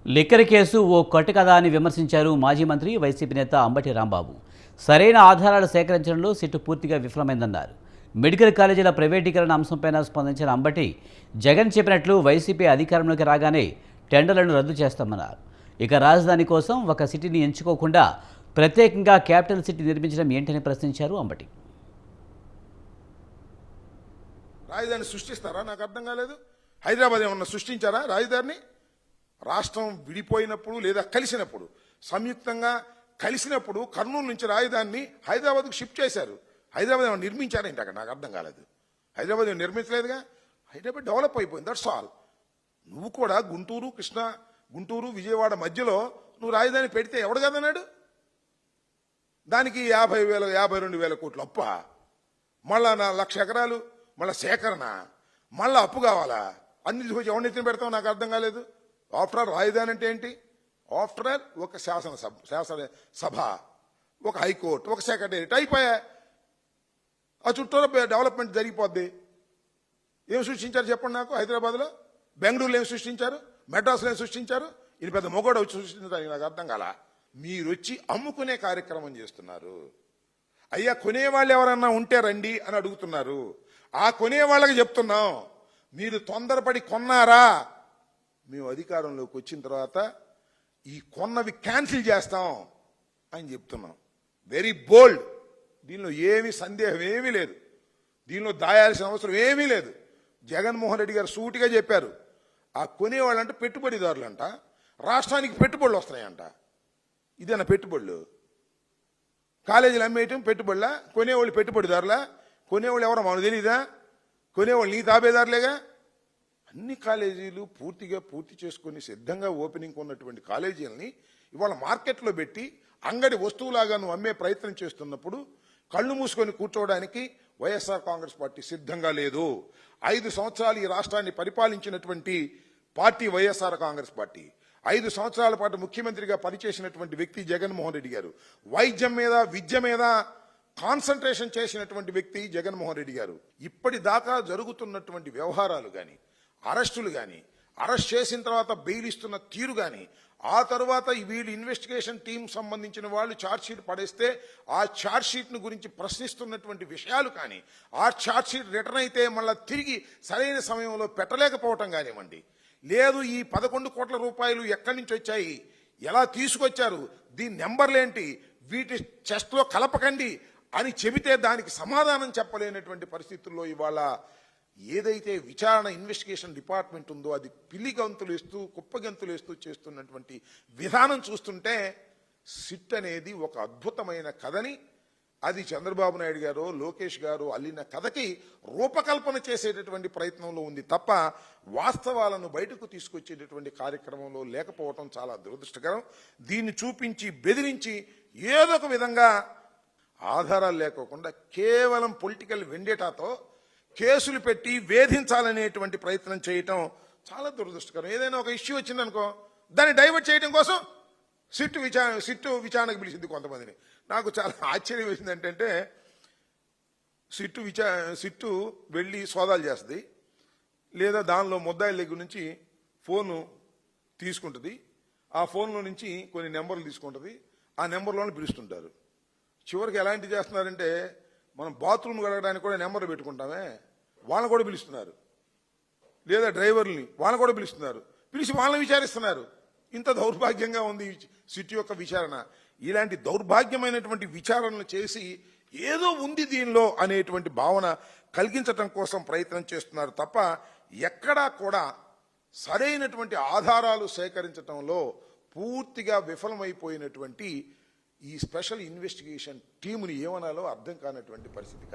Liquor case ఓ కట్టుకథ అని విమర్శించారు మాజీ మంత్రి వైసీపీ నేత అంబటి రాంబాబు. సరైన ఆధారాలు సేకరించడంలో సిట్టు పూర్తిగా విఫలమైందన్నారు. మెడికల్ కాలేజీల ప్రైవేటీకరణ అంశంపైన స్పందించిన అంబటి, జగన్ చెప్పినట్లు వైసీపీ అధికారంలోకి రాగానే టెండర్లను రద్దు చేస్తామన్నారు. ఇక రాజధాని కోసం ఒక సిటీని ఎంచుకోకుండా ప్రత్యేకంగా క్యాపిటల్ సిటీ నిర్మించడం ఏంటని ప్రశ్నించారు అంబటి. రాజధాని సృష్టిస్తారా? నాకు అర్థం కాలేదు. హైదరాబాద్ ఏమన్నా సృష్టించారా రాజధానిని? రాష్ట్రం విడిపోయినప్పుడు లేదా కలిసినప్పుడు, సంయుక్తంగా కలిసినప్పుడు కర్నూలు నుంచి రాజధానిని హైదరాబాద్కు షిఫ్ట్ చేశారు. హైదరాబాద్ ఏమైనా నిర్మించారేంటి అక్కడ? నాకు అర్థం కాలేదు. హైదరాబాద్ ఏమైనా నిర్మించలేదుగా. హైదరాబాద్ డెవలప్ అయిపోయింది, దట్స్ ఆల్. నువ్వు కూడా గుంటూరు విజయవాడ మధ్యలో నువ్వు రాజధాని పెడితే ఎవడు కదన్నాడు? దానికి 52,000 కోట్లు అప్ప, మళ్ళా 1,00,000 ఎకరాలు మళ్ళీ సేకరణ, మళ్ళీ అప్పు కావాలా? అన్ని తీసుకొచ్చి ఎవరినెత్తిన పెడతావు? నాకు అర్థం కాలేదు. ఆఫ్టర్ ఆల్ రాజధాని అంటే ఏంటి? ఆఫ్టర్ ఆల్ ఒక శాసనసభ, ఒక హైకోర్టు, ఒక సెక్రటేరియట్ అయిపోయా. ఆ చుట్టూలో డెవలప్మెంట్ జరిగిపోద్ది. ఏం సృష్టించారు చెప్పండి నాకు? హైదరాబాద్లో, బెంగళూరులో ఏం సృష్టించారు? మెడ్రాస్లో ఏం సృష్టించారు? ఇది పెద్ద మొగోడు వచ్చి సృష్టించారు. నాకు అర్థం కాల. మీరు వచ్చి అమ్ముకునే కార్యక్రమం చేస్తున్నారు. అయ్యా, కొనేవాళ్ళు ఎవరన్నా ఉంటే రండి అని అడుగుతున్నారు. ఆ కొనేవాళ్ళకి చెప్తున్నాం, మీరు తొందరపడి కొన్నారా? మేము అధికారంలోకి వచ్చిన తర్వాత ఈ కొన్నవి క్యాన్సిల్ చేస్తాం అని చెప్తున్నాం. Very bold. దీనిలో ఏమీ సందేహం ఏమీ లేదు. దీనిలో దాయాల్సిన అవసరం ఏమీ లేదు. జగన్మోహన్ రెడ్డి గారు సూటిగా చెప్పారు. ఆ కొనేవాళ్ళంటే పెట్టుబడిదారులంట, రాష్ట్రానికి పెట్టుబడులు వస్తున్నాయంట. ఇదేనా పెట్టుబడులు? కాలేజీలు అమ్మేయటం పెట్టుబడులా? కొనేవాళ్ళు పెట్టుబడిదారులా? కొనేవాళ్ళు ఎవరో మనకు తెలీదా? కొనేవాళ్ళు నీ తాబేదారులేగా. అన్ని కాలేజీలు పూర్తి చేసుకుని సిద్ధంగా ఓపెనింగ్ ఉన్నటువంటి కాలేజీలని ఇవాళ మార్కెట్లో పెట్టి అంగడి వస్తువులాగా నువ్వు అమ్మే ప్రయత్నం చేస్తున్నప్పుడు కళ్ళు మూసుకొని కూర్చోవడానికి వైఎస్ఆర్ కాంగ్రెస్ పార్టీ సిద్ధంగా లేదు. 5 సంవత్సరాలు ఈ రాష్ట్రాన్ని పరిపాలించినటువంటి పార్టీ వైఎస్ఆర్ కాంగ్రెస్ పార్టీ. 5 సంవత్సరాల పాటు ముఖ్యమంత్రిగా పనిచేసినటువంటి వ్యక్తి జగన్మోహన్ రెడ్డి గారు. వైద్యం మీద, విద్య మీద కాన్సన్ట్రేషన్ చేసినటువంటి వ్యక్తి జగన్మోహన్ రెడ్డి గారు. ఇప్పటిదాకా జరుగుతున్నటువంటి వ్యవహారాలు కానీ, అరెస్టులు కానీ, అరెస్ట్ చేసిన తర్వాత బెయిల్ ఇస్తున్న తీరు కానీ, ఆ తర్వాత వీళ్ళు ఇన్వెస్టిగేషన్ టీం సంబంధించిన వాళ్ళు ఛార్జ్షీట్ పడేస్తే ఆ ఛార్జ్షీట్ను గురించి ప్రశ్నిస్తున్నటువంటి విషయాలు కానీ, ఆ ఛార్జ్షీట్ రిటర్న్ అయితే మళ్ళీ తిరిగి సరైన సమయంలో పెట్టలేకపోవటం కానివ్వండి, లేదు ఈ 11 కోట్ల రూపాయలు ఎక్కడి నుంచి వచ్చాయి, ఎలా తీసుకొచ్చారు, దీని నెంబర్లేంటి, వీటి చెస్ట్లో కలపకండి అని చెబితే దానికి సమాధానం చెప్పలేనటువంటి పరిస్థితుల్లో ఇవాళ ఏదైతే విచారణ ఇన్వెస్టిగేషన్ డిపార్ట్మెంట్ ఉందో అది పిల్లి గంతులు వేస్తూ కుప్పగంతులు వేస్తూ చేస్తున్నటువంటి విధానం చూస్తుంటే సిట్ అనేది ఒక అద్భుతమైన కథని, అది చంద్రబాబు నాయుడు గారు, లోకేష్ గారు అల్లిన కథకి రూపకల్పన చేసేటటువంటి ప్రయత్నంలో ఉంది తప్ప వాస్తవాలను బయటకు తీసుకొచ్చేటటువంటి కార్యక్రమంలో లేకపోవటం చాలా దురదృష్టకరం. దీన్ని చూపించి బెదిరించి ఏదో ఒక విధంగా ఆధారాలు లేకోకుండా కేవలం పొలిటికల్ వెండేటాతో కేసులు పెట్టి వేధించాలనేటువంటి ప్రయత్నం చేయటం చాలా దురదృష్టకరం. ఏదైనా ఒక ఇష్యూ వచ్చిందనుకో, దాన్ని డైవర్ట్ చేయడం కోసం సిట్టు విచారణకు పిలిచింది కొంతమందిని. నాకు చాలా ఆశ్చర్యం వేసింది ఏంటంటే, సిట్టు వెళ్ళి సోదాలు చేస్తుంది, లేదా దానిలో ముద్దాయిల దగ్గర నుంచి ఫోను తీసుకుంటుంది, ఆ ఫోన్లో నుంచి కొన్ని నెంబర్లు తీసుకుంటుంది, ఆ నెంబర్లోనే పిలుస్తుంటారు. చివరికి ఎలాంటి చేస్తున్నారంటే, మనం బాత్రూమ్ కడగడానికి కూడా నెంబర్ పెట్టుకుంటామే, వాళ్ళని కూడా పిలుస్తున్నారు, లేదా డ్రైవర్ని వాళ్ళని కూడా పిలుస్తున్నారు, పిలిచి వాళ్ళని విచారిస్తున్నారు. ఇంత దౌర్భాగ్యంగా ఉంది సిటీ యొక్క విచారణ. ఇలాంటి దౌర్భాగ్యమైనటువంటి విచారణలు చేసి ఏదో ఉంది దీనిలో అనేటువంటి భావన కలిగించటం కోసం ప్రయత్నం చేస్తున్నారు తప్ప ఎక్కడా కూడా సరైనటువంటి ఆధారాలు సేకరించడంలో పూర్తిగా విఫలమైపోయినటువంటి ఈ స్పెషల్ ఇన్వెస్టిగేషన్ టీముని ఏమనాలో అర్థం కానటువంటి పరిస్థితి